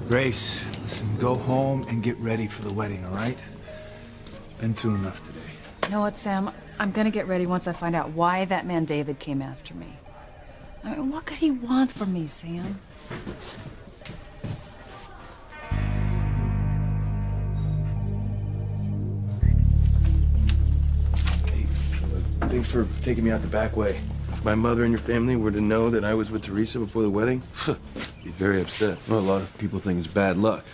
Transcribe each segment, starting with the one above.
Grace, listen, go home and get ready for the wedding, all right? Been through enough today. You know what, Sam? I'm gonna get ready once I find out why that man David came after me. I mean, what could he want from me, Sam? Hey, thanks for taking me out the back way. If my mother and your family were to know that I was with Teresa before the wedding, I'd be very upset. Well, a lot of people think it's bad luck.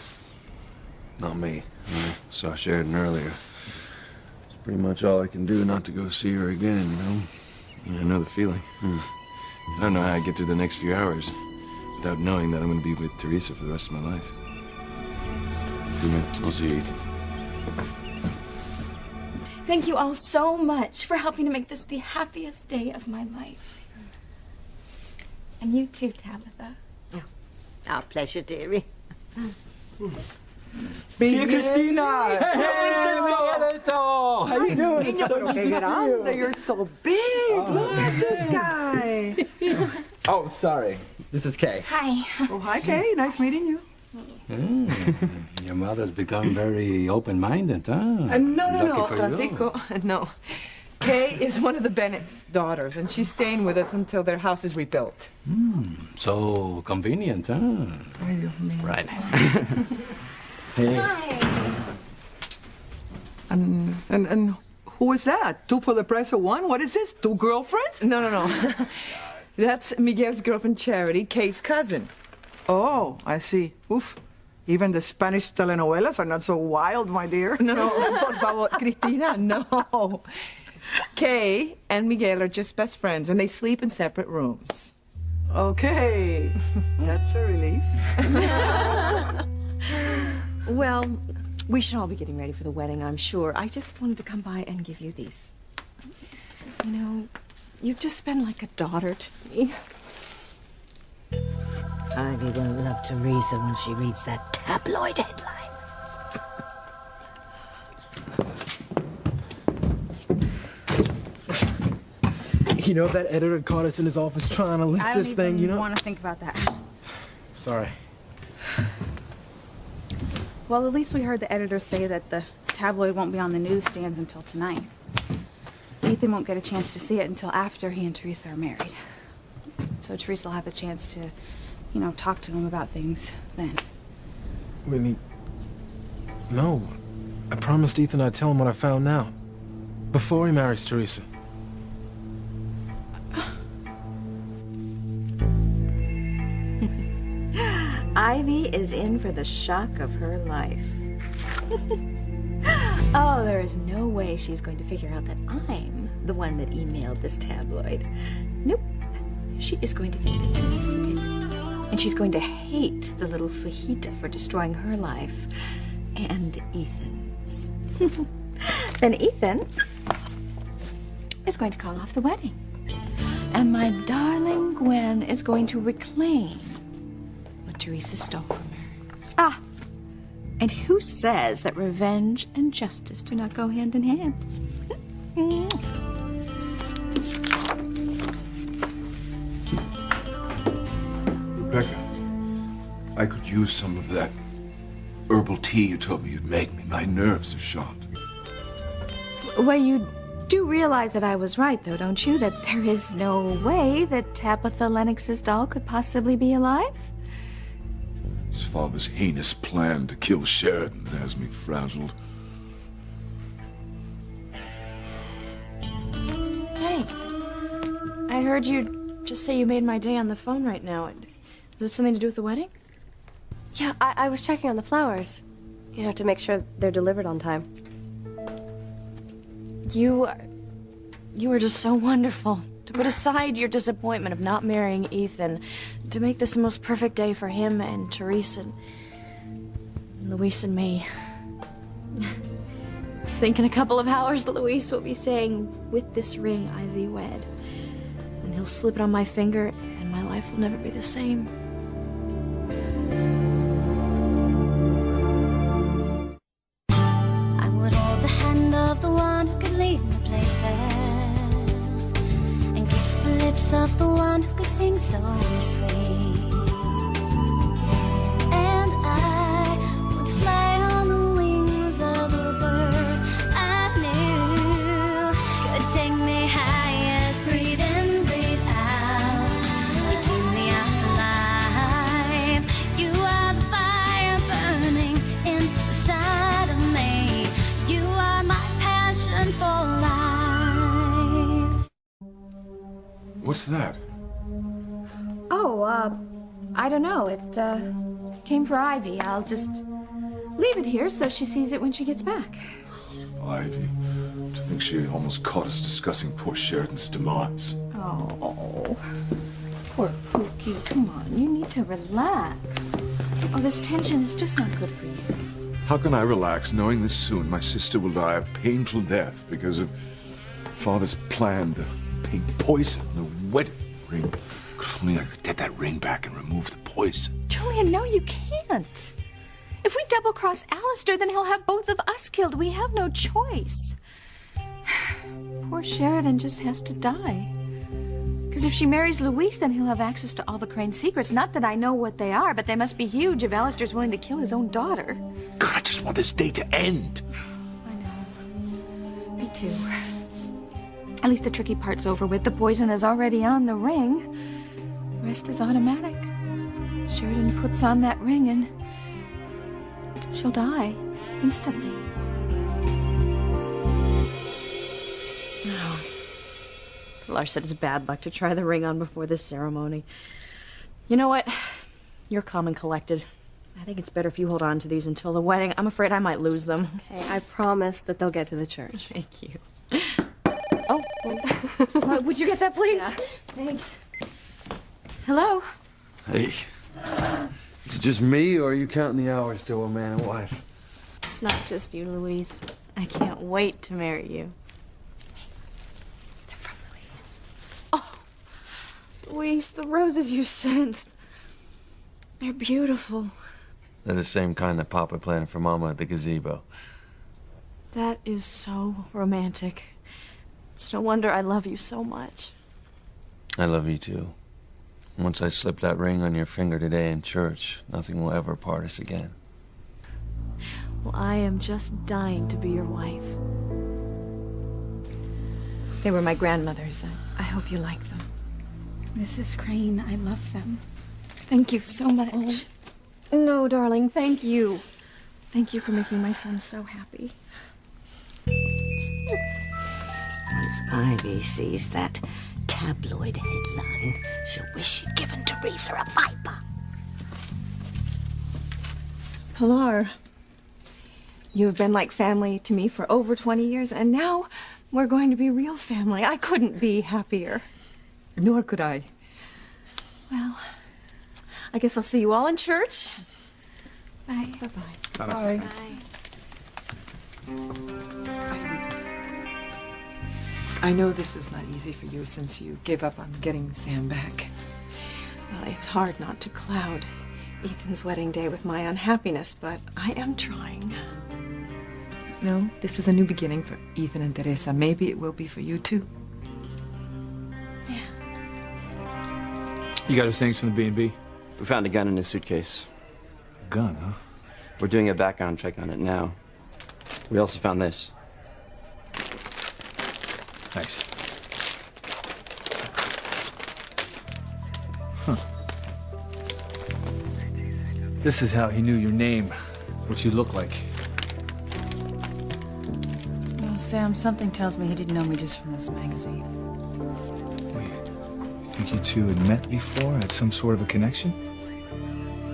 Not me. I saw Sheridan earlier. It's pretty much all I can do not to go see her again, you know? Yeah, I know the feeling. I don't know how I get through the next few hours without knowing that I'm going to be with Teresa for the rest of my life. See you, man. I'll see you, Ethan. Thank you all so much for helping to make this the happiest day of my life. And you too, Tabitha. Oh, our pleasure, dearie. Tia Christina! Hey, how you doing? It's so good to see you. You're so big. Look at this guy. Oh, sorry. This is Kay. Hi. Oh, hi, Kay. Nice meeting you. Your mother's become very open-minded, huh? No, Francisco. No. Kay is one of the Bennett's daughters, and she's staying with us until their house is rebuilt. So convenient, huh? Right. Hey. Hi. And who is that? 2 for the price of 1? What is this? 2 girlfriends? No. That's Miguel's girlfriend, Charity, Kay's cousin. Oh, I see. Oof. Even the Spanish telenovelas are not so wild, my dear. No, por favor, Cristina, no. Kay and Miguel are just best friends, and they sleep in separate rooms. Okay. That's a relief. Well, we should all be getting ready for the wedding, I'm sure. I just wanted to come by and give you these. You know, you've just been like a daughter to me. Ivy won't love Teresa when she reads that tabloid headline. You know, that editor caught us in his office trying to lift this thing, you know? I don't want to think about that. Sorry. Well, at least we heard the editor say that the tabloid won't be on the newsstands until tonight. Ethan won't get a chance to see it until after he and Teresa are married. So Teresa will have a chance to, you know, talk to him about things then. Whitney, no. I promised Ethan I'd tell him what I found now. Before he marries Teresa. Ivy is in for the shock of her life. Oh, there is no way she's going to figure out that I'm the one that emailed this tabloid. Nope. She is going to think that Teresa did it. And she's going to hate the little fajita for destroying her life and Ethan's. Then Ethan is going to call off the wedding. And my darling Gwen is going to reclaim what Teresa stole from her. Ah! And who says that revenge and justice do not go hand in hand? Rebecca, I could use some of that herbal tea you told me you'd make me. My nerves are shot. Well, you do realize that I was right, though, don't you? That there is no way that Tabitha Lennox's doll could possibly be alive? His father's heinous plan to kill Sheridan has me frazzled. Hey, I heard you just say you made my day on the phone right now. Was it something to do with the wedding? Yeah, I was checking on the flowers. You know, to make sure they're delivered on time. You were just so wonderful. To put aside your disappointment of not marrying Ethan, to make this the most perfect day for him and Teresa and Luis and me. I was thinking a couple of hours Luis will be saying, "With this ring I thee wed." Then he'll slip it on my finger and my life will never be the same. I would hold the hand of the one who could lead me places and kiss the lips of the one who could sing so sweet. And I What's that? Oh, I don't know. It, came for Ivy. I'll just leave it here so she sees it when she gets back. Ivy. To think she almost caught us discussing poor Sheridan's demise. Oh, poor Pookie. Come on, you need to relax. Oh, this tension is just not good for you. How can I relax knowing this soon my sister will die a painful death because of Father's plan to paint poison in the wedding ring? If only I could get that ring back and remove the poison. Julian, no, you can't. If we double-cross Alistair, then he'll have both of us killed. We have no choice. Poor Sheridan just has to die. Because if she marries Luis, then he'll have access to all the Crane secrets. Not that I know what they are, but they must be huge if Alistair's willing to kill his own daughter. God, I just want this day to end. I know. Me too. At least the tricky part's over with. The poison is already on the ring. The rest is automatic. Sheridan puts on that ring and she'll die instantly. Oh. Lars said it's bad luck to try the ring on before this ceremony. You know what? You're calm and collected. I think it's better if you hold on to these until the wedding. I'm afraid I might lose them. Okay, I promise that they'll get to the church. Thank you. Oh, would you get that, please? Yeah. Thanks. Hello? Hey. Is it just me, or are you counting the hours till we're man and wife? It's not just you, Louise. I can't wait to marry you. They're from Louise. Oh, Louise, the roses you sent. They're beautiful. They're the same kind that Papa planted for Mama at the gazebo. That is so romantic. It's no wonder I love you so much. I love you too. Once I slip that ring on your finger today in church, nothing will ever part us again. Well, I am just dying to be your wife. They were my grandmother's. I hope you like them. Mrs. Crane, I love them. Thank you so much. Oh. No, darling, thank you. Thank you for making my son so happy. Once Ivy sees that tabloid headline, she'll wish she'd given Teresa a viper. Pilar, you have been like family to me for over 20 years, and now we're going to be real family. I couldn't be happier. Nor could I. Well, I guess I'll see you all in church. Bye. Bye-bye. Bye. Bye. I know this is not easy for you since you gave up on getting Sam back. Well, it's hard not to cloud Ethan's wedding day with my unhappiness, but I am trying. No, this is a new beginning for Ethan and Teresa. Maybe it will be for you too. You got his things from the B&B? We found a gun in his suitcase. A gun, huh? We're doing a background check on it now. We also found this. Thanks. Huh. This is how he knew your name, what you look like. Well, Sam, something tells me he didn't know me just from this magazine. Wait, you think you two had met before? Had some sort of a connection?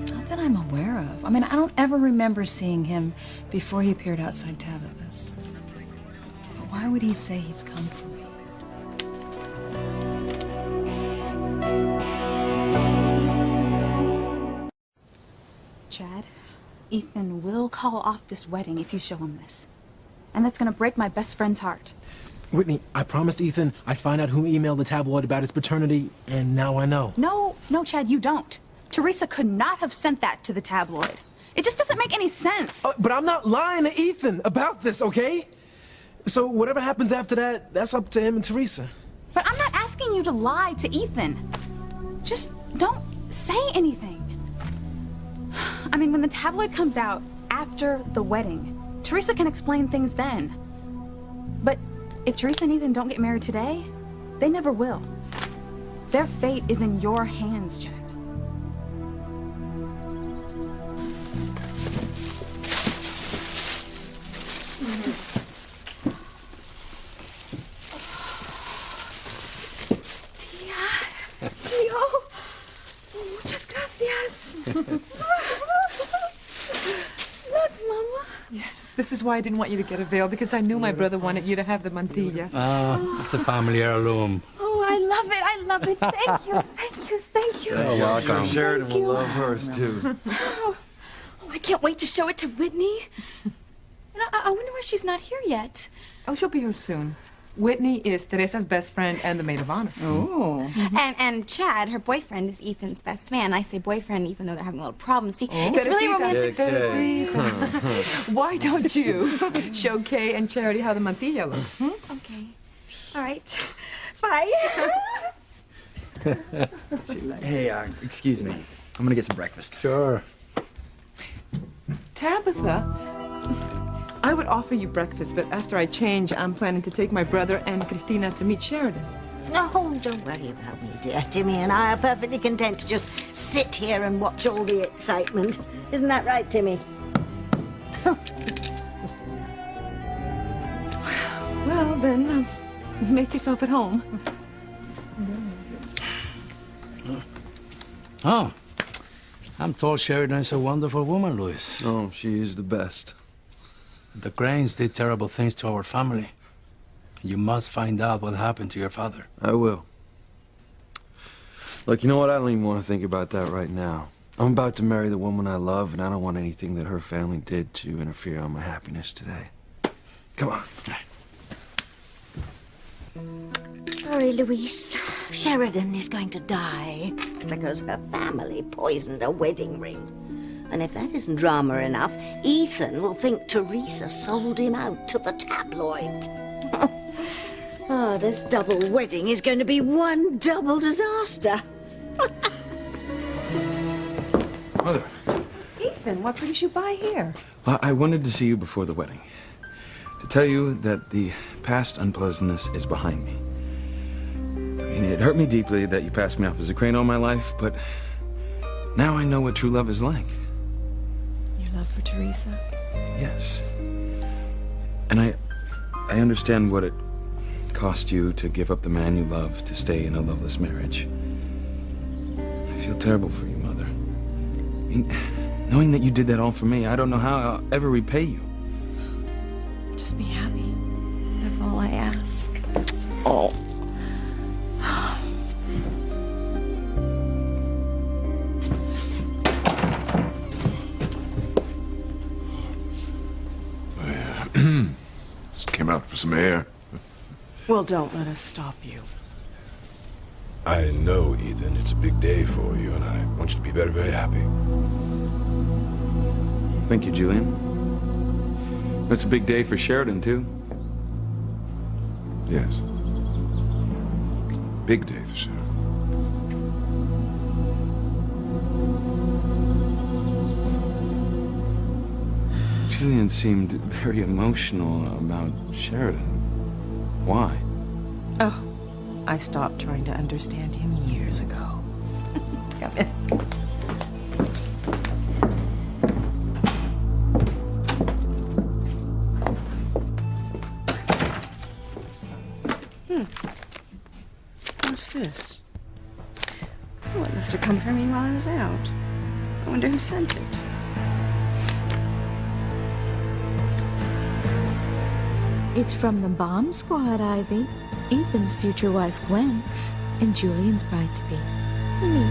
Not that I'm aware of. I mean, I don't ever remember seeing him before he appeared outside Tabitha's. But why would he say he's come for me? Chad, Ethan will call off this wedding if you show him this. And that's gonna break my best friend's heart. Whitney, I promised Ethan I'd find out who emailed the tabloid about his paternity, and now I know. No, Chad, you don't. Teresa could not have sent that to the tabloid. It just doesn't make any sense. But I'm not lying to Ethan about this, okay? So whatever happens after that, that's up to him and Teresa. But I'm not asking you to lie to Ethan. Just don't say anything. I mean, when the tabloid comes out after the wedding, Teresa can explain things then. But if Teresa and Ethan don't get married today, they never will. Their fate is in your hands, Chad. Gracias. Look, Mama. Yes, this is why I didn't want you to get a veil, because I knew my brother wanted you to have the mantilla. It's a family heirloom. Oh, I love it. I love it. Thank you. Thank you. Thank you. Oh, welcome. Sheridan Thank will you. love hers, too. Oh, I can't wait to show it to Whitney. And I wonder why she's not here yet. Oh, she'll be here soon. Whitney is Teresa's best friend and the maid of honor. Oh. And Chad, her boyfriend, is Ethan's best man. I say boyfriend even though they're having a little problem. See, it's really romantic. Why don't you show Kay and Charity how the mantilla looks? Okay. All right. Bye. Hey, excuse me. I'm gonna get some breakfast. Sure. Tabitha, I would offer you breakfast, but after I change, I'm planning to take my brother and Christina to meet Sheridan. No, don't worry about me, dear. Timmy and I are perfectly content to just sit here and watch all the excitement. Isn't that right, Timmy? Well, then, make yourself at home. Oh, I'm told Sheridan is a wonderful woman, Louis. Oh, she is the best. The Cranes did terrible things to our family. You must find out what happened to your father. I will. Look, you know what? I don't even want to think about that right now. I'm about to marry the woman I love, and I don't want anything that her family did to interfere on my happiness today. Come on. Sorry, Louise. Sheridan is going to die because her family poisoned a wedding ring. And if that isn't drama enough, Ethan will think Teresa sold him out to the tabloid. Oh, this double wedding is going to be one double disaster. Mother. Ethan, what brings you by here? Well, I wanted to see you before the wedding. To tell you that the past unpleasantness is behind me. I mean, it hurt me deeply that you passed me off as a crane all my life, but now I know what true love is like. Your love for Teresa? Yes. And I understand what it cost you to give up the man you love to stay in a loveless marriage. I feel terrible for you, Mother. I mean, knowing that you did that all for me, I don't know how I'll ever repay you. Just be happy. That's all I ask. Oh. Just came out for some air. Well, don't let us stop you. I know, Ethan, it's a big day for you, and I want you to be very, very happy. Thank you, Julian. It's a big day for Sheridan, too. Yes. Big day for Sheridan. Julian seemed very emotional about Sheridan. Why? Oh, I stopped trying to understand him years ago. Come in. What's this? Oh, it must have come for me while I was out. I wonder who sent it. It's from the bomb squad, Ivy. Ethan's future wife, Gwen, and Julian's bride-to-be, me.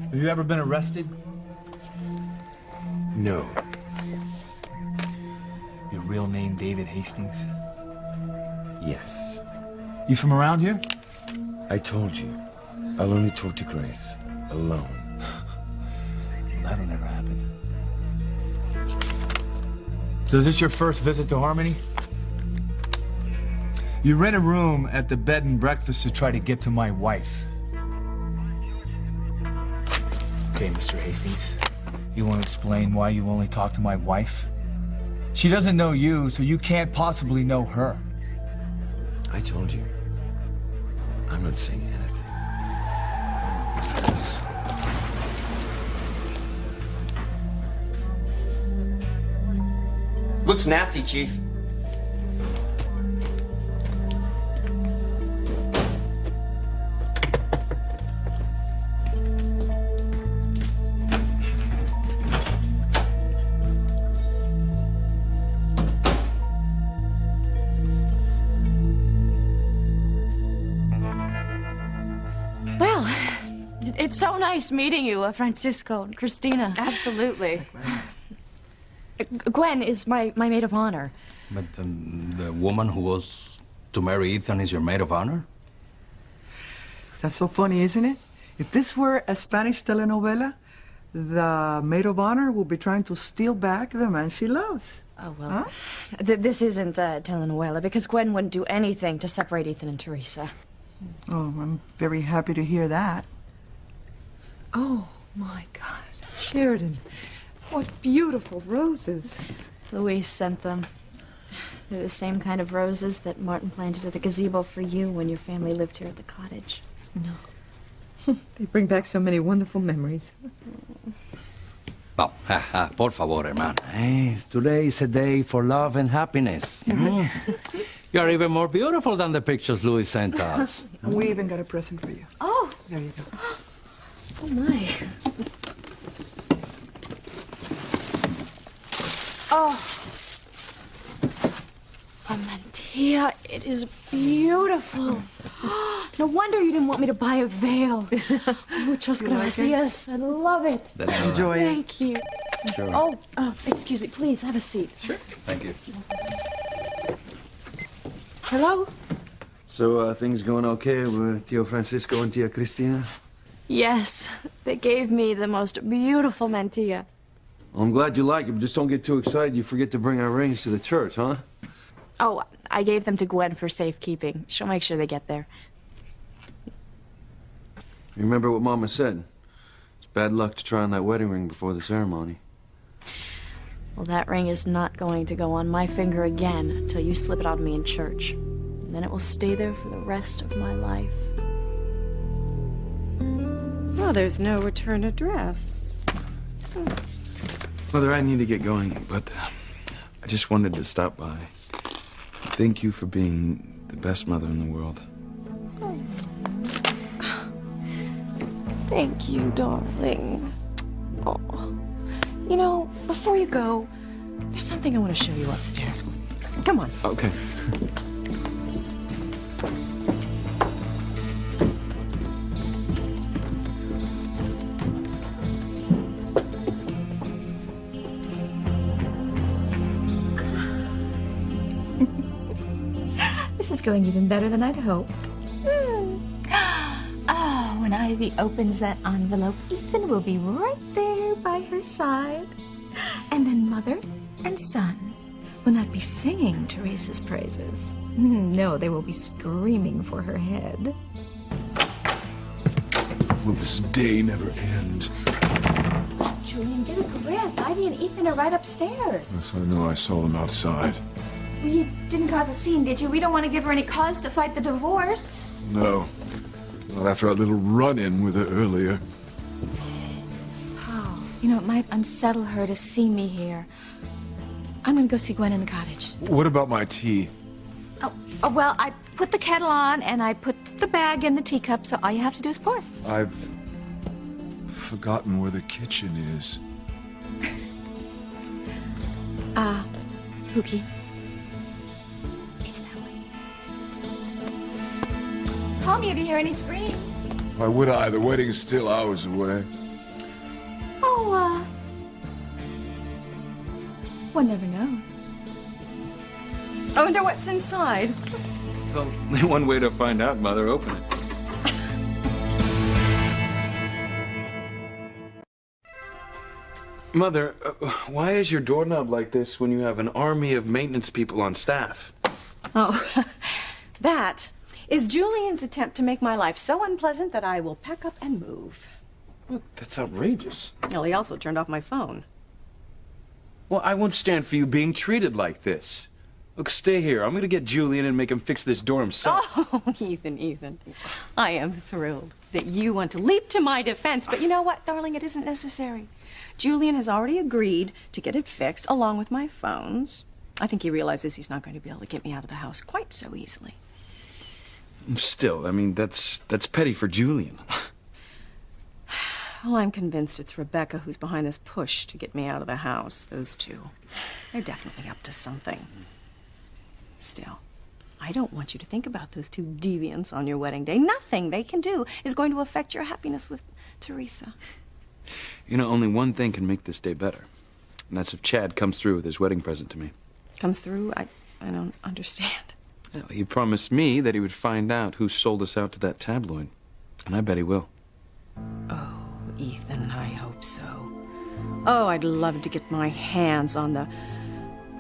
Have you ever been arrested? No. Your real name, David Hastings? Yes. You from around here? I told you. I'll only talk to Grace. Alone. Well, that'll never happen. So is this your first visit to Harmony? You rent a room at the bed and breakfast to try to get to my wife. Okay, Mr. Hastings. You want to explain why you only talk to my wife? She doesn't know you, so you can't possibly know her. I told you. I'm not saying anything. Looks nasty, Chief. It's so nice meeting you, Francisco and Christina. Absolutely. Gwen is my maid of honor. But the woman who was to marry Ethan is your maid of honor? That's so funny, isn't it? If this were a Spanish telenovela, the maid of honor will be trying to steal back the man she loves. Oh, well, this isn't a telenovela because Gwen wouldn't do anything to separate Ethan and Teresa. Oh, I'm very happy to hear that. Oh, my God. Sheridan, what beautiful roses. Louise sent them. They're the same kind of roses that Martin planted at the gazebo for you when your family lived here at the cottage. No. They bring back so many wonderful memories. Oh, por favor, hermano. Today is a day for love and happiness. You're even more beautiful than the pictures Louis sent us. And we even got a present for you. Oh! There you go. Oh, my. Oh. A mantilla. It is beautiful. No wonder you didn't want me to buy a veil. Muchas gracias. I love it. Enjoy it. Thank you. Sure. Oh, excuse me. Please, have a seat. Sure. Thank you. Hello? So, things going okay with Tio Francisco and Tia Cristina? Yes. They gave me the most beautiful mantilla. Well, I'm glad you like it, but just don't get too excited you forget to bring our rings to the church, huh? Oh, I gave them to Gwen for safekeeping. She'll make sure they get there. You remember what Mama said? It's bad luck to try on that wedding ring before the ceremony. Well, that ring is not going to go on my finger again until you slip it on me in church. And then it will stay there for the rest of my life. Well, there's no return address. Mother, I need to get going, but I just wanted to stop by. Thank you for being the best mother in the world. Thank you, darling. Oh. You know, before you go, there's something I want to show you upstairs. Come on. Okay. This is going even better than I'd hoped. Oh, when Ivy opens that envelope, Ethan will be right there by her side. And then mother and son will not be singing Teresa's praises. No, they will be screaming for her head. Will this day never end? Julian, get a grip. Ivy and Ethan are right upstairs. Yes, I know. I saw them outside. Well, you didn't cause a scene, did you? We don't want to give her any cause to fight the divorce. No. Not after our little run-in with her earlier. Oh, you know, it might unsettle her to see me here. I'm gonna go see Gwen in the cottage. What about my tea? Oh, well, I put the kettle on and I put the bag in the teacup, so all you have to do is pour. I've forgotten where the kitchen is. Pookie. It's that way. Call me if you hear any screams. Why would I? The wedding's still hours away. Oh, one never knows. I wonder what's inside. There's only one way to find out, Mother. Open it. Mother, why is your doorknob like this when you have an army of maintenance people on staff? Oh, that is Julian's attempt to make my life so unpleasant that I will pack up and move. Well, that's outrageous. Well, he also turned off my phone. Well, I won't stand for you being treated like this. Look, stay here. I'm gonna get Julian and make him fix this door himself. Oh, Ethan. I am thrilled that you want to leap to my defense, but you know what, darling? It isn't necessary. Julian has already agreed to get it fixed along with my phones. I think he realizes he's not going to be able to get me out of the house quite so easily. Still, I mean, that's petty for Julian. Well, I'm convinced it's Rebecca who's behind this push to get me out of the house. Those two. They're definitely up to something. Still, I don't want you to think about those two deviants on your wedding day. Nothing they can do is going to affect your happiness with Teresa. You know, only one thing can make this day better. And that's if Chad comes through with his wedding present to me. Comes through? I don't understand. Well, he promised me that he would find out who sold us out to that tabloid. And I bet he will. Oh, Ethan, I hope so. Oh, I'd love to get my hands on the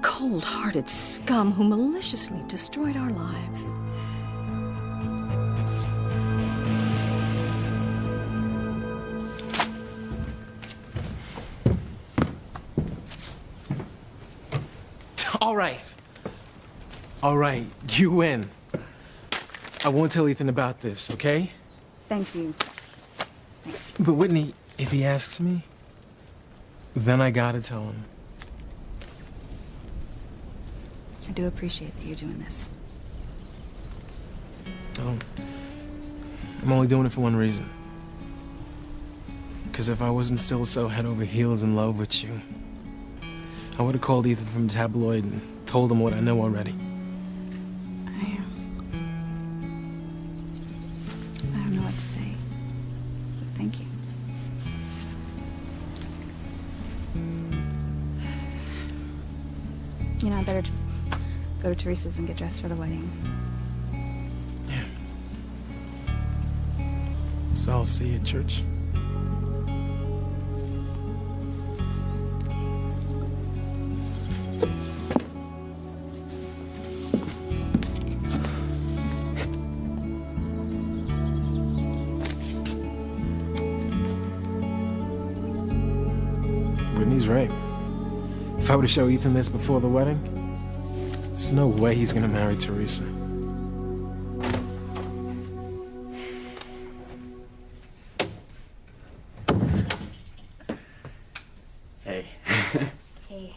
cold-hearted scum who maliciously destroyed our lives. All right. All right, you win. I won't tell Ethan about this, okay? Thank you. Thanks. But Whitney, if he asks me, then I gotta tell him. I do appreciate that you're doing this. Oh, I'm only doing it for one reason. Because if I wasn't still so head over heels in love with you, I would have called Ethan from the tabloid and told him what I know already. I don't know what to say, but thank you. You know, I better go to Teresa's and get dressed for the wedding. So I'll see you at church. Whitney's right. If I were to show Ethan this before the wedding, there's no way he's gonna marry Teresa. Hey. Hey.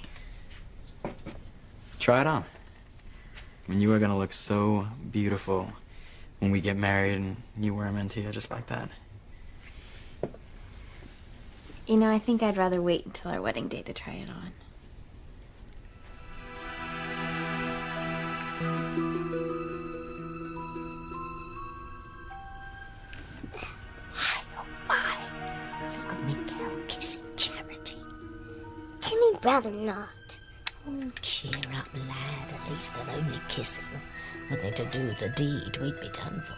Try it on. I mean, you are gonna look so beautiful when we get married and you wear a mantilla just like that. You know, I think I'd rather wait until our wedding day to try it on. Oh my. Look at Miguel kissing Charity. Timmy, rather not. Oh, cheer up, lad. At least they're only kissing. Were they to do the deed, we'd be done for.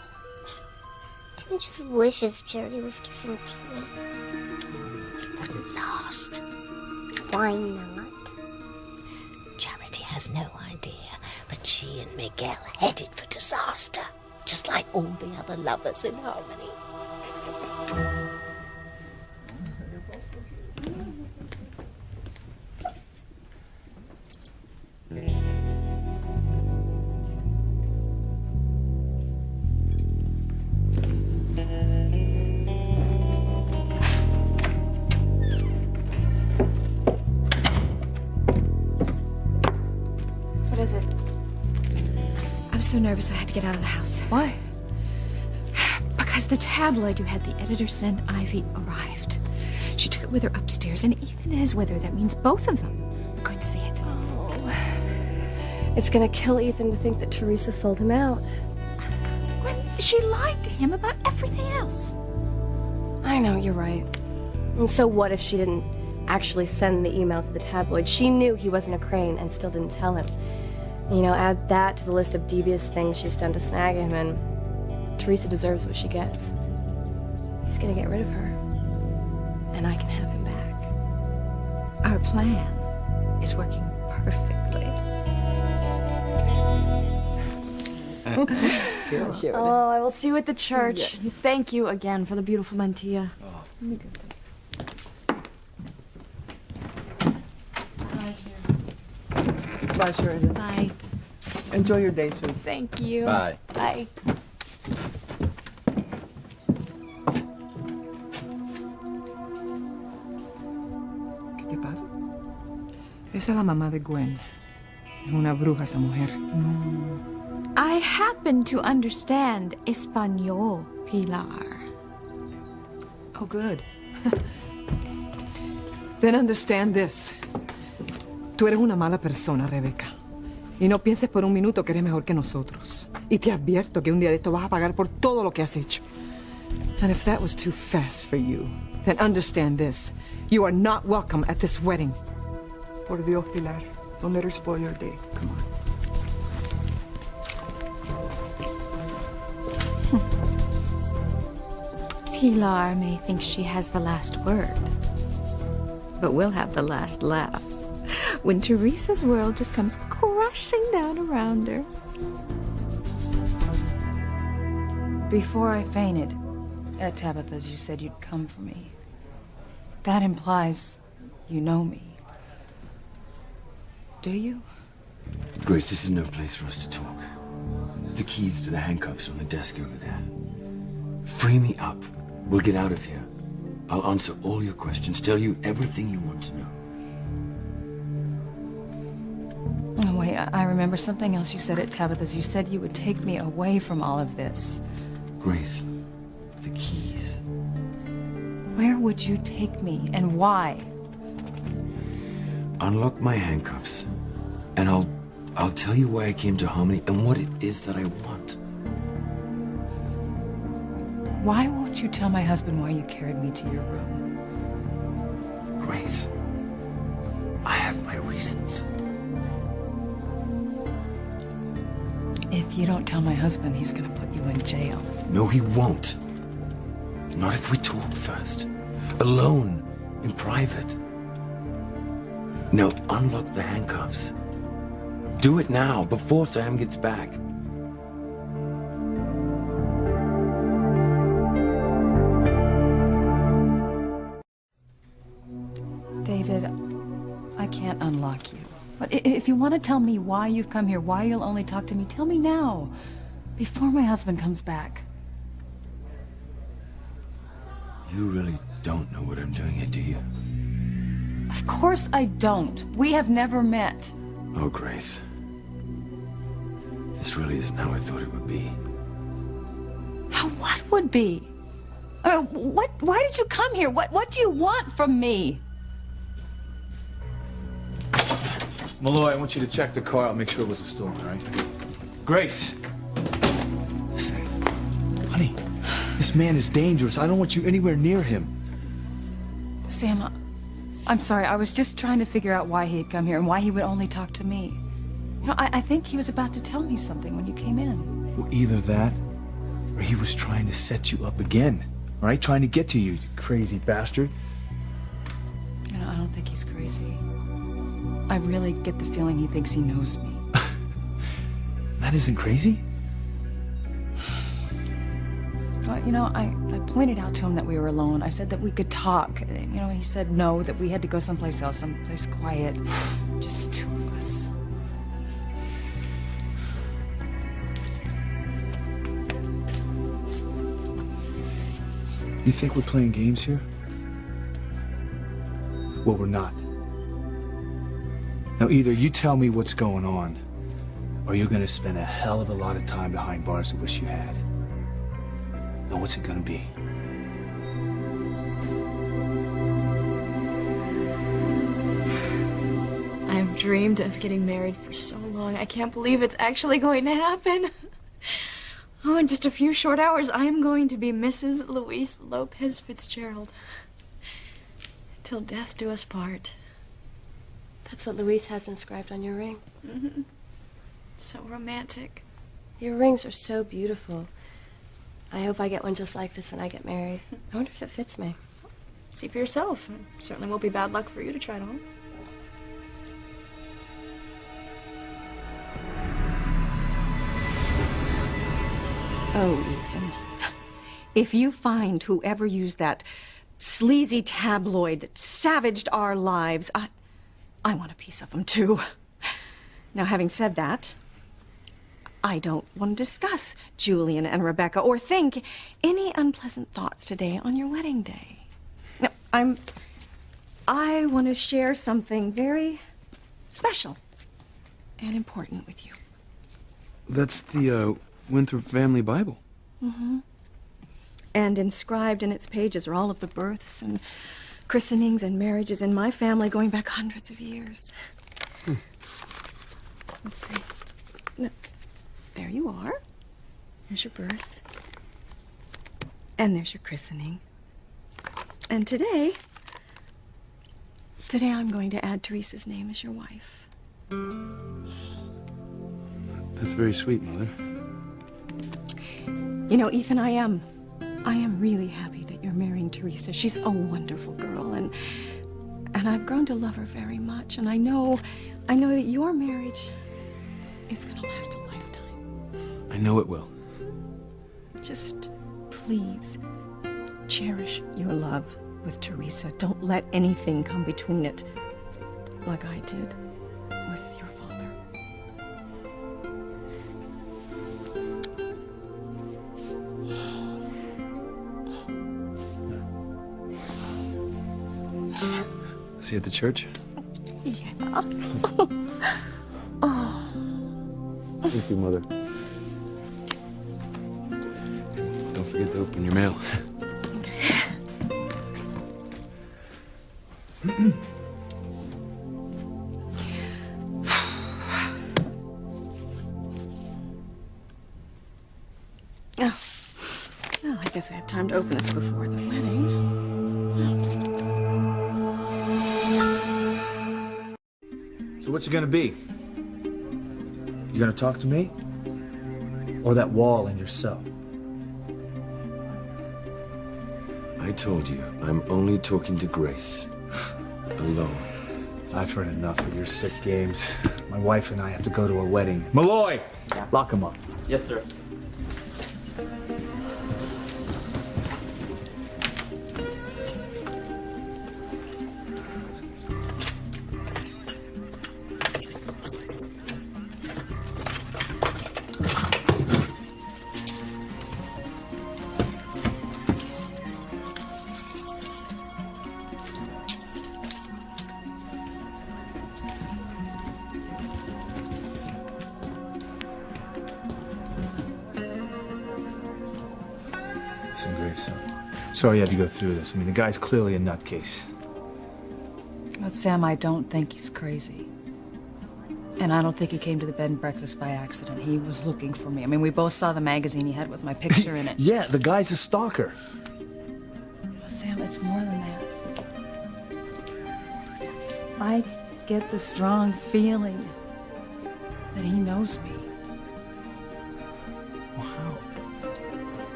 Timmy just wishes Charity was given to me. Wouldn't last. Why not? Charity has no idea, but she and Miguel are headed for disaster, just like all the other lovers in Harmony. What is it? I'm so nervous I had to get out of the house. Why? Because the tabloid you had the editor send Ivy arrived. She took it with her upstairs, and Ethan is with her. That means both of them are going to see it. Oh. It's gonna kill Ethan to think that Teresa sold him out. When she lied to him about everything else. I know, you're right. And so what if she didn't actually send the email to the tabloid? She knew he wasn't a crane and still didn't tell him. You know, add that to the list of devious things she's done to snag him, and Teresa deserves what she gets. He's gonna get rid of her, and I can have him back. Our plan is working perfectly. Oh, I will see you at the church. Yes. Thank you again for the beautiful mantilla. Oh. Bye, Sheridan. Bye. Enjoy your day, sweet. Thank you. Bye. Bye. ¿Qué te pasa? Esa es la mamá de Gwen. Es una bruja esa mujer. No. I happen to understand Espanol, Pilar. Oh, good. Then understand this. Tú eres una mala persona, Rebecca. Y no pienses por un minuto que eres mejor que nosotros. Y te advierto que un día de esto vas a pagar por todo lo que has hecho. And if that was too fast for you, then understand this. You are not welcome at this wedding. Por Dios, Pilar. Don't let her spoil your day. Come on. Pilar may think she has the last word, but we'll have the last laugh when Teresa's world just comes crashing down around her. Before I fainted at Tabitha's, you said you'd come for me. That implies you know me. Do you? Grace, this is no place for us to talk. The keys to the handcuffs are on the desk over there. Free me up. We'll get out of here. I'll answer all your questions, tell you everything you want to know. Oh, wait, I remember something else you said at Tabitha's. You said you would take me away from all of this. Grace, the keys. Where would you take me, and why? Unlock my handcuffs, and I'll tell you why I came to Harmony and what it is that I want. Why won't you tell my husband why you carried me to your room? Grace, I have my reasons. If you don't tell my husband, he's gonna put you in jail. No, he won't. Not if we talk first. Alone, in private. Now, unlock the handcuffs. Do it now, before Sam gets back. David, I can't unlock you. But if you want to tell me why you've come here, why you'll only talk to me, tell me now, before my husband comes back. You really don't know what I'm doing here, do you? Of course I don't. We have never met. Oh, Grace. This really isn't how I thought it would be. How what would be? I mean, why did you come here? What do you want from me? Malloy, I want you to check the car. I'll make sure it wasn't stolen, all right? Grace! Listen, honey, this man is dangerous. I don't want you anywhere near him. Sam, I'm sorry. I was just trying to figure out why he had come here and why he would only talk to me. You know, I think he was about to tell me something when you came in. Well, either that, or he was trying to set you up again, all right? Trying to get to you, you crazy bastard. You know, I don't think he's crazy. I really get the feeling he thinks he knows me. That isn't crazy? Well, you know, I pointed out to him that we were alone. I said that we could talk. You know, he said no, that we had to go someplace else, someplace quiet. Just the two of us. You think we're playing games here? Well, we're not. Now, either you tell me what's going on, or you're gonna spend a hell of a lot of time behind bars I wish you had. Now, what's it gonna be? I've dreamed of getting married for so long. I can't believe it's actually going to happen. Oh, in just a few short hours, I am going to be Mrs. Luis Lopez Fitzgerald. Till death do us part. That's what Luis has inscribed on your ring. Mm-hmm. So romantic. Your rings are so beautiful. I hope I get one just like this when I get married. I wonder if it fits me. See for yourself. It certainly won't be bad luck for you to try it on. Oh, Ethan. If you find whoever used that sleazy tabloid that savaged our lives, I want a piece of them, too. Now, having said that, I don't want to discuss Julian and Rebecca or think any unpleasant thoughts today on your wedding day. No, I want to share something very special and important with you. That's the Winthrop family Bible. Mm-hmm. And inscribed in its pages are all of the births and christenings and marriages in my family going back hundreds of years. Let's see. No. There you are. There's your birth. And there's your christening. And today I'm going to add Teresa's name as your wife. That's very sweet, Mother. You know, Ethan, I am really happy that you're marrying Teresa. She's a wonderful girl, and I've grown to love her very much. And I know that your marriage, it's gonna last a lifetime. I know it will. Just please cherish your love with Teresa. Don't let anything come between it, like I did with your father. See you at the church? Yeah. Oh. Thank you, Mother. Don't forget to open your mail. Oh. Well, I guess I have time to open this before the wedding. So what's it gonna be? You gonna talk to me? Or that wall in your cell? I told you, I'm only talking to Grace. Alone. I've heard enough of your sick games. My wife and I have to go to a wedding. Malloy! Lock him up. Yes, sir. Listen, Grace, sorry you had to go through this. I mean, the guy's clearly a nutcase. But Sam, I don't think he's crazy. And I don't think he came to the bed and breakfast by accident. He was looking for me. I mean, we both saw the magazine he had with my picture in it. Yeah, the guy's a stalker. Oh, Sam, it's more than that. I get the strong feeling that he knows me.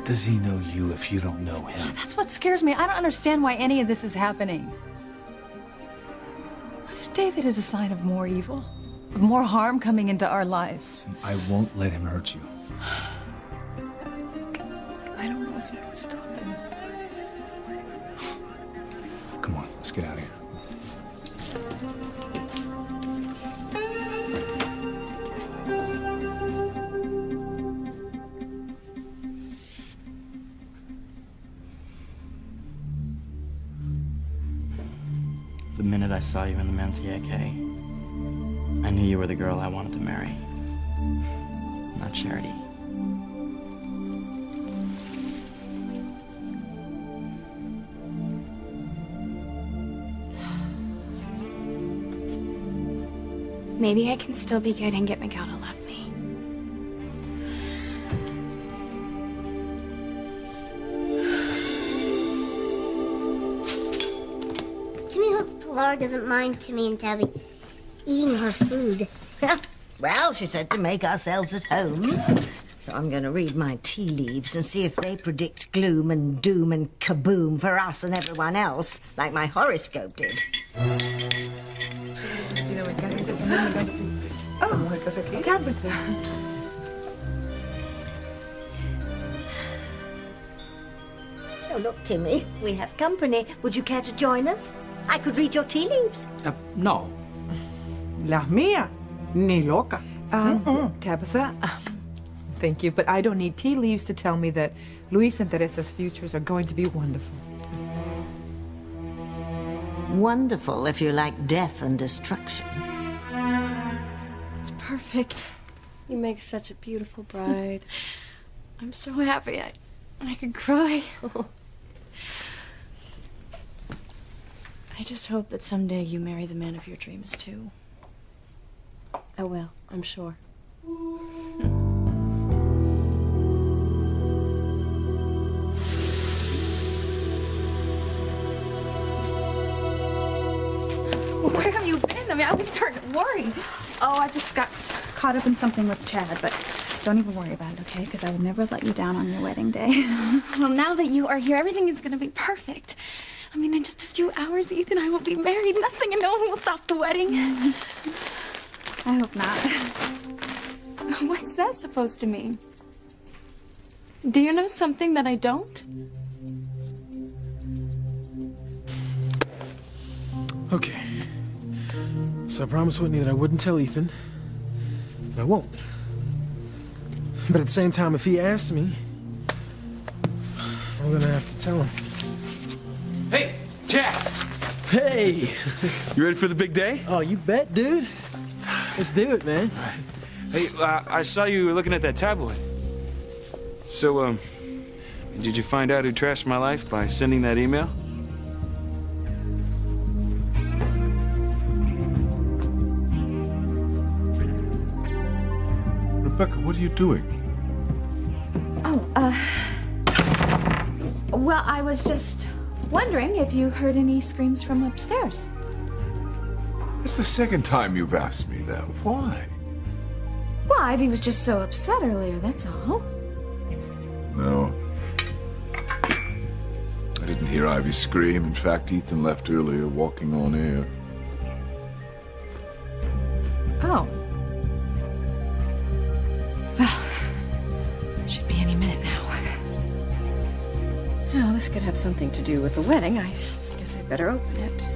Does he know you if you don't know him? That's what scares me. I don't understand why any of this is happening. What if David is a sign of more evil? Of more harm coming into our lives? I won't let him hurt you. I don't know if you can stop him. Come on, let's get out of here. The minute I saw you in the Mantiaque, I knew you were the girl I wanted to marry. Not Charity. Maybe I can still be good and get Miguel to love me. Jimmy hopes Pilar doesn't mind Timmy and Tabby eating her food. Well, she said to make ourselves at home. So I'm going to read my tea leaves and see if they predict gloom and doom and kaboom for us and everyone else, like my horoscope did. Oh, look, Timmy, we have company. Would you care to join us? I could read your tea leaves. No. Las mías, ni loca. Tabitha, thank you, but I don't need tea leaves to tell me that Luis and Teresa's futures are going to be wonderful. Wonderful if you like death and destruction. It's perfect. You make such a beautiful bride. I'm so happy. I could cry. I just hope that someday you marry the man of your dreams, too. I will, I'm sure. Where have you been? I mean, I was starting to worry. Oh, I just got caught up in something with Chad, but don't even worry about it, okay? Because I would never let you down on your wedding day. Well, now that you are here, everything is going to be perfect. I mean, in just a few hours, Ethan and I will be married. Nothing and no one will stop the wedding. I hope not. What's that supposed to mean? Do you know something that I don't? Okay. So I promised Whitney that I wouldn't tell Ethan. And I won't. But at the same time, if he asks me, I'm gonna have to tell him. Hey, Jack! Hey! You ready for the big day? Oh, you bet, dude. Let's do it, man. Hey, I saw you were looking at that tabloid. So, did you find out who trashed my life by sending that email? Rebecca, what are you doing? Well, I was just wondering if you heard any screams from upstairs. That's the second time you've asked me that. Why? Well, Ivy was just so upset earlier, that's all. No. I didn't hear Ivy scream. In fact, Ethan left earlier walking on air. Oh. Well, should be any minute now. Well, this could have something to do with the wedding. I guess I'd better open it.